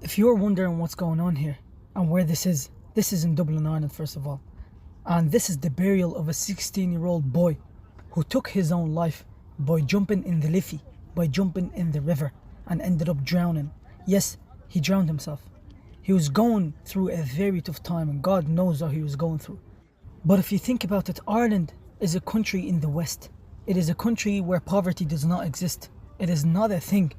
If you're wondering what's going on here and where this is in Dublin, Ireland, first of all. And this is the burial of a 16-year-old boy who took his own life by jumping in the Liffey, by jumping in the river, and ended up drowning. Yes, he drowned himself. He was going through a very tough time, and God knows what he was going through. But if you think about it, Ireland is a country in the West. It is a country where poverty does not exist. It is not a thing.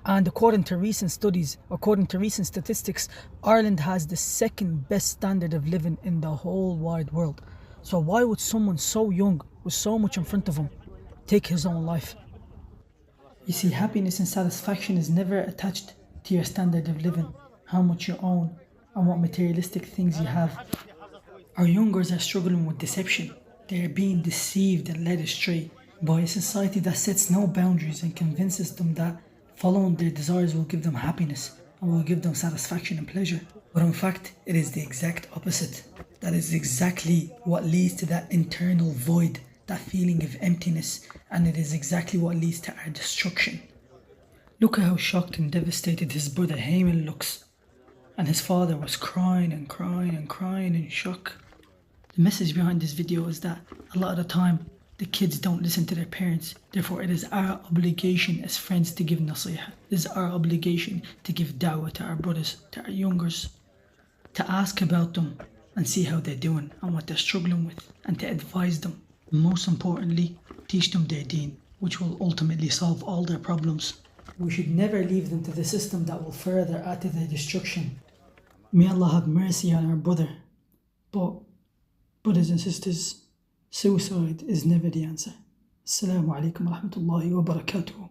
And according to recent studies, according to recent statistics, Ireland has the second best standard of living in the whole wide world. So why would someone so young, with so much in front of him, take his own life? You see, happiness and satisfaction is never attached to your standard of living, how much you own, and what materialistic things you have. Our youngers are struggling with deception. They are being deceived and led astray by a society that sets no boundaries and convinces them that following their desires will give them happiness and will give them satisfaction and pleasure. But in fact, it is the exact opposite. That is exactly what leads to that internal void, that feeling of emptiness, and it is exactly what leads to our destruction. Look at how shocked and devastated his brother Heyman looks. And his father was crying and crying and crying in shock. The message behind this video is that a lot of the time, the kids don't listen to their parents. Therefore, it is our obligation as friends to give nasiha. It is our obligation to give dawah to our brothers, to our youngers, to ask about them and see how they're doing and what they're struggling with, and to advise them. And most importantly, teach them their deen, which will ultimately solve all their problems. We should never leave them to the system that will further add to their destruction. May Allah have mercy on our brother. But, brothers and sisters, suicide is never the answer. Assalamu alaikum wa rahmatullahi wa barakatuh.